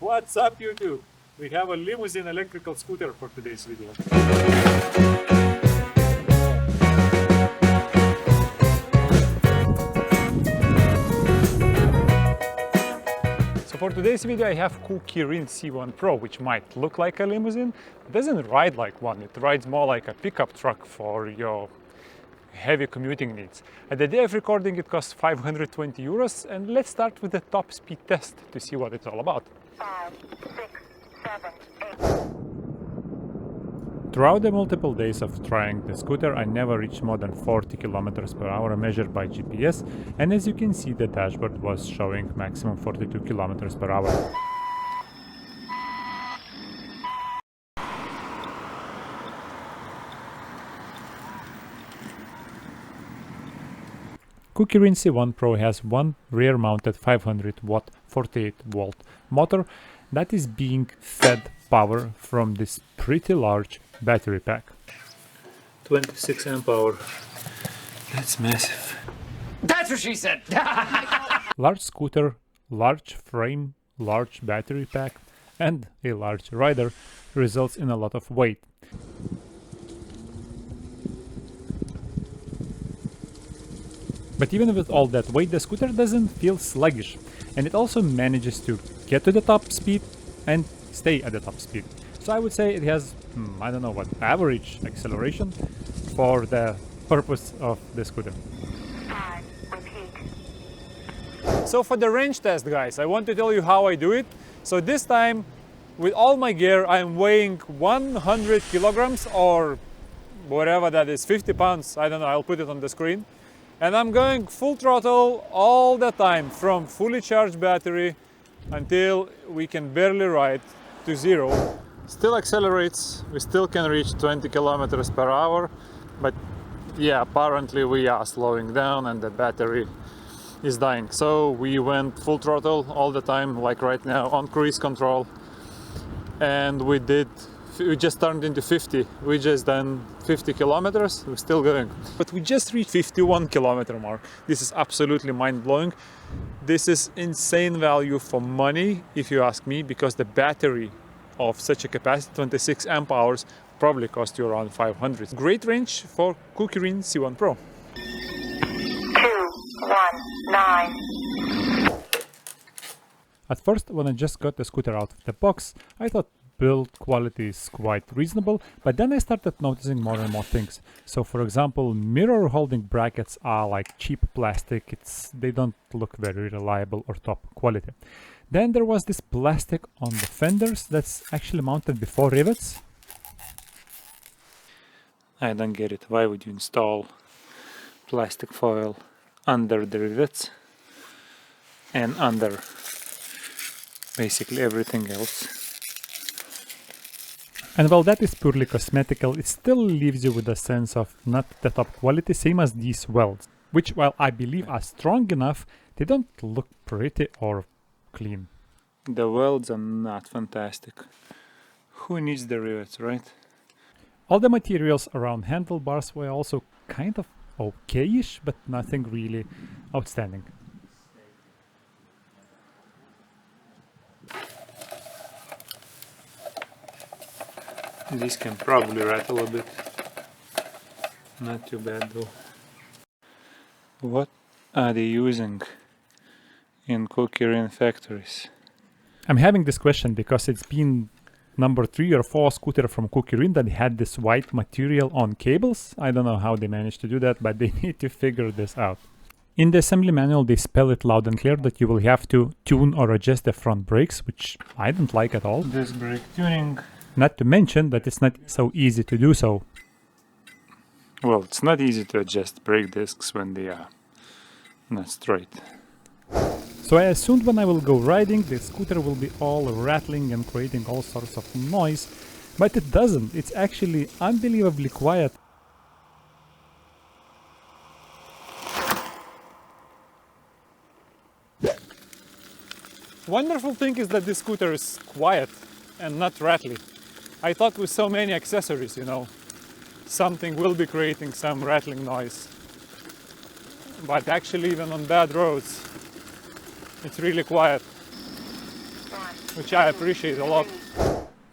What's up YouTube? We have a limousine electrical scooter for today's video. So for today's video I have Kukirin C1 Pro, which might look like a limousine. It doesn't ride like one, it rides more like a pickup truck for your heavy commuting needs. At the day of recording it costs 520 euros, and let's start with the top speed test to see what it's all about. 5, 6, 7, 8. Throughout the multiple days of trying the scooter, I never reached more than 40 kilometers per hour measured by GPS, and as you can see the dashboard was showing maximum 42 kilometers per hour. Kukirin C1 Pro has one rear-mounted 500 watt 48 volt motor that is being fed power from this pretty large battery pack. 26 amp hour. That's massive. That's what she said! Large scooter, large frame, large battery pack, and a large rider results in a lot of weight. But even with all that weight, the scooter doesn't feel sluggish, and it also manages to get to the top speed and stay at the top speed. So I would say it has, I don't know what, average acceleration for the purpose of the scooter. 5, repeat. So for the range test, guys, I want to tell you how I do it. So this time, with all my gear, I'm weighing 100 kilograms or whatever that is, 50 pounds, I don't know, I'll put it on the screen. And I'm going full throttle all the time, from fully charged battery until we can barely ride to zero. Still accelerates, we still can reach 20 kilometers per hour, but yeah, apparently we are slowing down and the battery is dying. So we went full throttle all the time, like right now, on cruise control, and we just turned into 50. We just done 50 kilometers, we're still going. But we just reached 51 kilometer mark. This is absolutely mind-blowing. This is insane value for money, if you ask me, because the battery of such a capacity, 26 amp hours, probably cost you around 500. Great range for Kukirin C1 Pro. 2, 1, 9. At first, when I just got the scooter out of the box, I thought build quality is quite reasonable, but then I started noticing more and more things. So for example, mirror holding brackets are like cheap plastic, they don't look very reliable or top quality. Then there was this plastic on the fenders that's actually mounted before rivets. I don't get it, why would you install plastic foil under the rivets and under basically everything else? And while that is purely cosmetical, it still leaves you with a sense of not the top quality, same as these welds, which, while I believe are strong enough, they don't look pretty or clean. The welds are not fantastic. Who needs the rivets, right? All the materials around handlebars were also kind of okay-ish, but nothing really outstanding. This can probably rattle a bit. Not too bad though. What are they using in Kukirin factories? I'm having this question because it's been number 3 or 4 scooter from Kukirin that had this white material on cables. I don't know how they managed to do that, but they need to figure this out. In the assembly manual they spell it loud and clear that you will have to tune or adjust the front brakes, which I don't like at all. Disc brake tuning. Not to mention that it's not so easy to do so. Well, it's not easy to adjust brake discs when they are not straight. So I assumed when I will go riding, the scooter will be all rattling and creating all sorts of noise, but it doesn't. It's actually unbelievably quiet. Wonderful thing is that this scooter is quiet and not rattly. I thought with so many accessories, you know, something will be creating some rattling noise. But actually even on bad roads, it's really quiet. 1. which I appreciate a lot.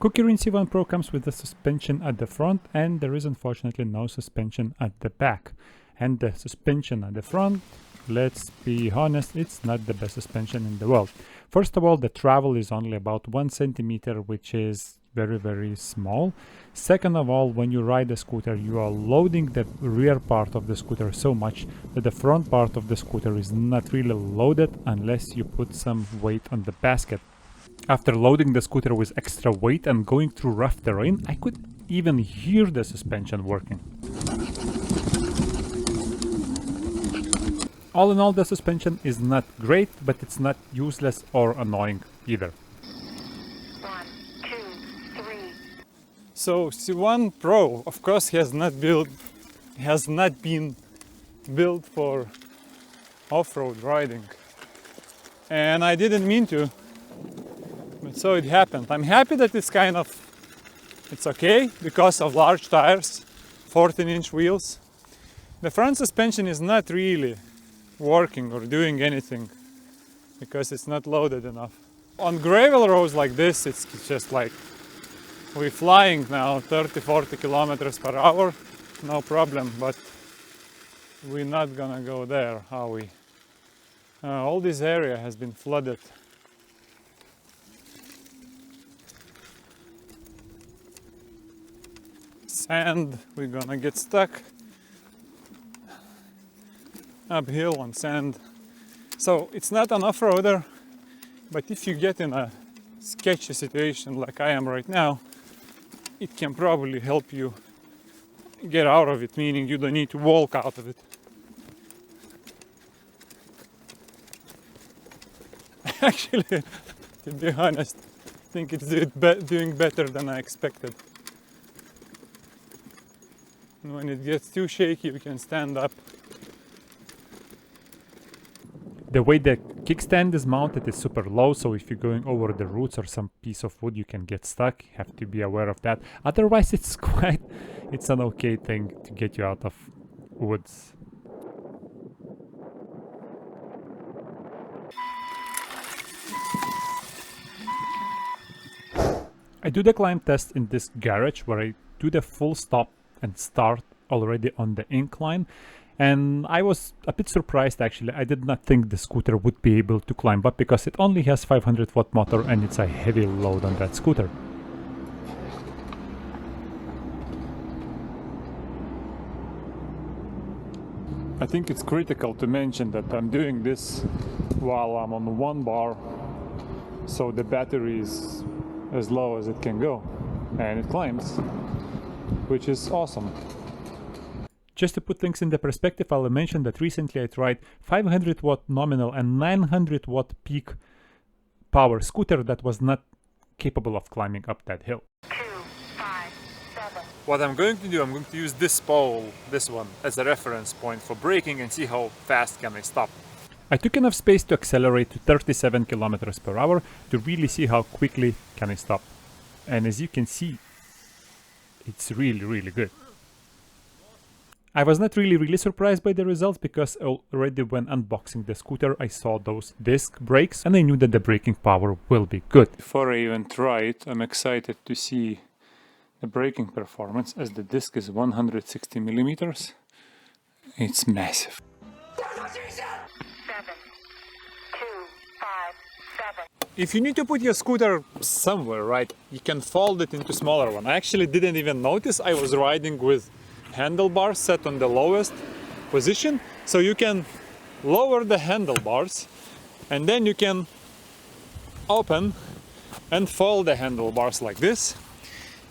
Kukirin C1 Pro comes with the suspension at the front, and there is unfortunately no suspension at the back. And the suspension at the front, let's be honest, it's not the best suspension in the world. First of all, the travel is only about 1 centimeter, which is very small. Second of all, when you ride a scooter, you are loading the rear part of the scooter so much that the front part of the scooter is not really loaded unless you put some weight on the basket. After loading the scooter with extra weight and going through rough terrain, I could even hear the suspension working. All in all, the suspension is not great, but it's not useless or annoying either. 1, 2, 3. So C1 Pro, of course, has not been built for off-road riding, and I didn't mean to, but so it happened. I'm happy that it's okay because of large tires, 14-inch wheels. The front suspension is not really working or doing anything because it's not loaded enough. On gravel roads like this, it's just like we're flying now 30-40 kilometers per hour, no problem, but we're not gonna go there, are we? All this area has been flooded. Sand, we're gonna get stuck uphill on sand. So it's not an off-roader, but if you get in a sketchy situation like I am right now, it can probably help you get out of it, meaning you don't need to walk out of it. Actually, to be honest, I think it's doing better than I expected. And when it gets too shaky, you can stand up. The way the kickstand is mounted is super low, so if you're going over the roots or some piece of wood, you can get stuck. You have to be aware of that. Otherwise, it's an okay thing to get you out of woods. I do the climb test in this garage where I do the full stop and start already on the incline. And I was a bit surprised actually. I did not think the scooter would be able to climb up because it only has 500 watt motor and it's a heavy load on that scooter. I think it's critical to mention that I'm doing this while I'm on 1 bar, so the battery is as low as it can go, and it climbs, which is awesome. Just to put things into perspective, I'll mention that recently I tried 500 watt nominal and 900 watt peak power scooter that was not capable of climbing up that hill. 2, 5, 7. What I'm going to do, I'm going to use this pole, this one, as a reference point for braking and see how fast can I stop. I took enough space to accelerate to 37 kilometers per hour to really see how quickly can I stop. And as you can see, it's really good. I was not really surprised by the results because already when unboxing the scooter I saw those disc brakes and I knew that the braking power will be good. Before I even try it, I'm excited to see the braking performance as the disc is 160 millimeters. It's massive. 7, 2, 5, 7. If you need to put your scooter somewhere, right, you can fold it into smaller one. I actually didn't even notice I was riding with handlebars set on the lowest position, so you can lower the handlebars and then you can open and fold the handlebars like this,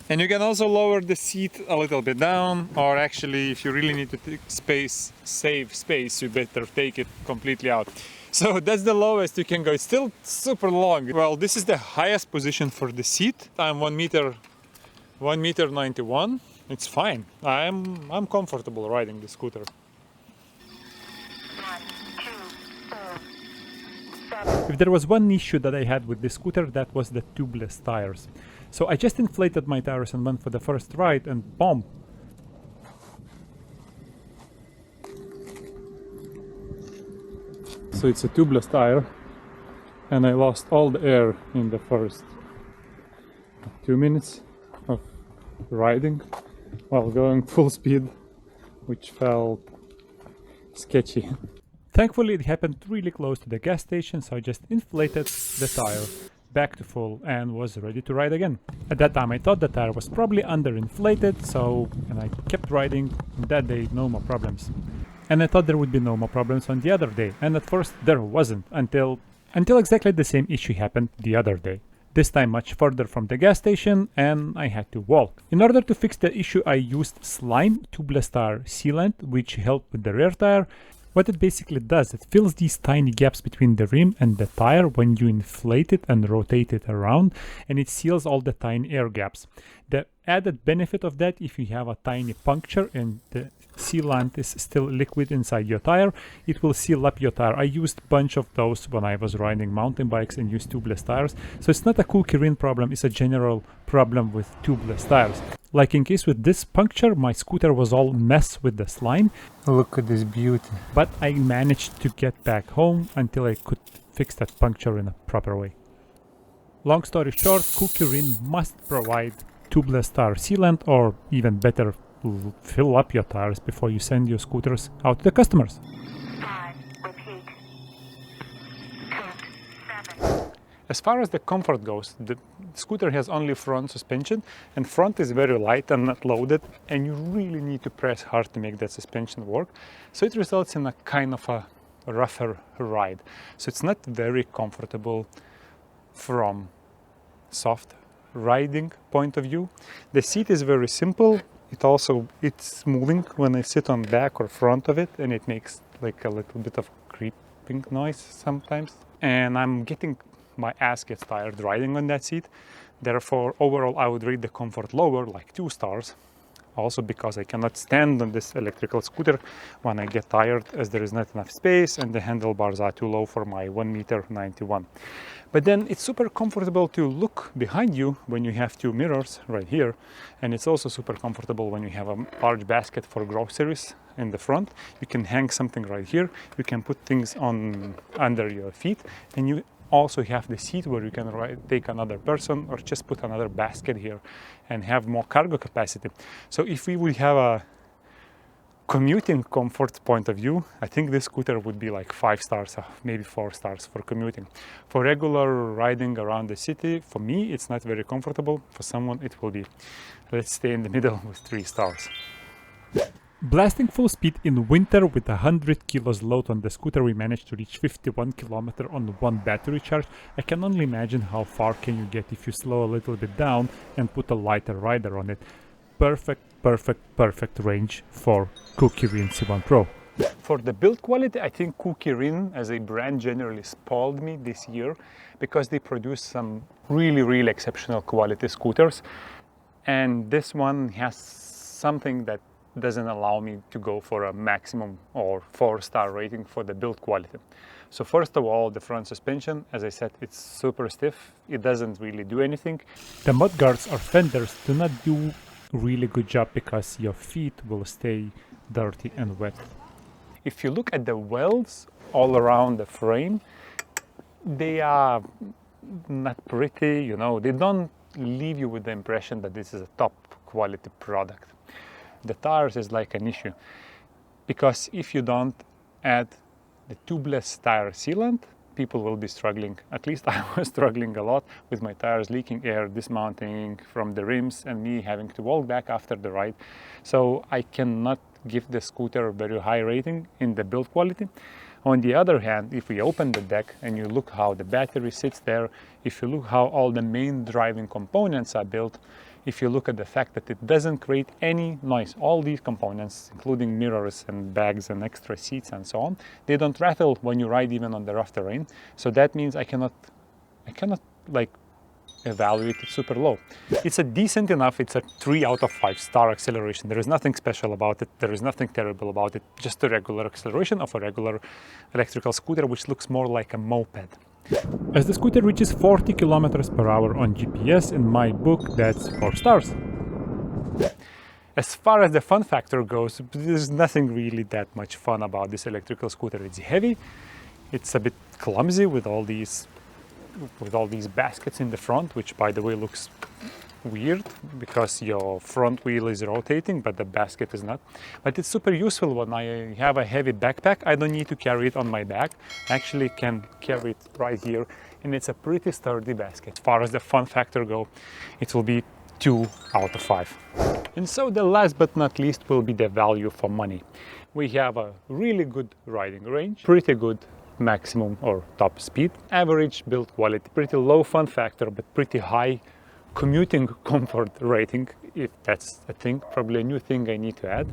and you can also lower the seat a little bit down, or actually if you really need to save space, you better take it completely out. So that's the lowest you can go. It's still super long. Well, this is the highest position for the seat. I'm 1 meter 91. It's fine. I'm comfortable riding the scooter. 1, 2, 4, 7. If there was one issue that I had with this scooter, that was the tubeless tires. So I just inflated my tires and went for the first ride and boom! So it's a tubeless tire and I lost all the air in the first 2 minutes of riding while going full speed, which felt sketchy. Thankfully it happened really close to the gas station, so I just inflated the tire back to full and was ready to ride again. At that time I thought the tire was probably underinflated, and I kept riding. That day no more problems. And I thought there would be no more problems on the other day, and at first there wasn't until exactly the same issue happened the other day. This time much further from the gas station, and I had to walk. In order to fix the issue I used slime tubeless tire sealant, which helped with the rear tire. What it basically does, it fills these tiny gaps between the rim and the tire when you inflate it and rotate it around, and it seals all the tiny air gaps. The added benefit of that, if you have a tiny puncture and the sealant is still liquid inside your tire, it will seal up your tire. I used a bunch of those when I was riding mountain bikes and used tubeless tires, so it's not a Kukirin problem, it's a general problem with tubeless tires. Like in case with this puncture, my scooter was all mess with the slime. Look at this beauty. But I managed to get back home until I could fix that puncture in a proper way. Long story short, Kukirin must provide tubeless tire sealant, or even better, fill up your tires before you send your scooters out to the customers. 5, repeat. Count 7. As far as the comfort goes, the scooter has only front suspension, and front is very light and not loaded, and you really need to press hard to make that suspension work. So it results in a kind of a rougher ride. So it's not very comfortable from soft riding point of view. The seat is very simple. It's moving when I sit on back or front of it, and it makes like a little bit of creeping noise sometimes. And I'm getting my ass gets tired riding on that seat. Therefore, overall, I would rate the comfort lower, like 2 stars. Also because I cannot stand on this electrical scooter when I get tired, as there is not enough space and the handlebars are too low for my 1.91 m. But then it's super comfortable to look behind you when you have 2 mirrors right here. And it's also super comfortable when you have a large basket for groceries in the front. You can hang something right here. You can put things on under your feet, and you also have the seat where you can take another person or just put another basket here and have more cargo capacity. So if we would have a commuting comfort point of view, I think this scooter would be like 5 stars, maybe 4 stars for commuting. For regular riding around the city, for me, it's not very comfortable. For someone, it will be, let's stay in the middle with 3 stars. Blasting full speed in winter with 100 kilos load on the scooter, we managed to reach 51 km on one battery charge. I can only imagine how far can you get if you slow a little bit down and put a lighter rider on it. Perfect range for Kukirin C1 Pro. For the build quality, I think Kukirin as a brand generally spoiled me this year, because they produce some really exceptional quality scooters, and this one has something that doesn't allow me to go for a maximum or 4-star rating for the build quality. So first of all, the front suspension, as I said, it's super stiff. It doesn't really do anything. The mudguards or fenders do not do really good job because your feet will stay dirty and wet. If you look at the welds all around the frame, they are not pretty, you know, they don't leave you with the impression that this is a top quality product. The tires is like an issue, because if you don't add the tubeless tire sealant, people will be struggling. At least I was struggling a lot with my tires leaking air, dismounting from the rims, and me having to walk back after the ride. So I cannot give the scooter a very high rating in the build quality. On the other hand, if we open the deck and you look how the battery sits there, if you look how all the main driving components are built, if you look at the fact that it doesn't create any noise, all these components, including mirrors and bags and extra seats and so on, they don't rattle when you ride even on the rough terrain. So that means I cannot like evaluate it super low. It's a decent enough, it's a 3 out of 5 star acceleration. There is nothing special about it, there is nothing terrible about it, just a regular acceleration of a regular electrical scooter, which looks more like a moped. As the scooter reaches 40 km per hour on GPS, in my book, that's 4 stars. As far as the fun factor goes, there's nothing really that much fun about this electrical scooter. It's heavy, it's a bit clumsy with all these with all these baskets in the front, which by the way looks weird because your front wheel is rotating but the basket is not. But it's super useful when I have a heavy backpack. I don't need to carry it on my back. I actually can carry it right here, and it's a pretty sturdy basket. As far as the fun factor go, it will be 2 out of 5. And so the last but not least will be the value for money. We have a really good riding range, pretty good maximum or top speed, average build quality, pretty low fun factor but pretty high commuting comfort rating, if that's a thing, probably a new thing I need to add.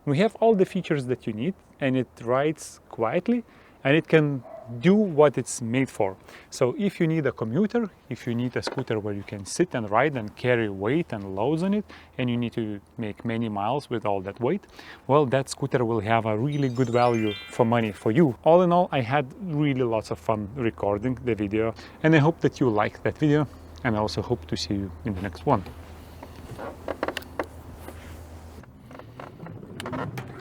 We have all the features that you need, and it rides quietly, and it can do what it's made for. So if you need a commuter, if you need a scooter where you can sit and ride and carry weight and loads on it, and you need to make many miles with all that weight, well, that scooter will have a really good value for money for you. All in all, I had really lots of fun recording the video, and I hope that you liked that video, and I also hope to see you in the next one.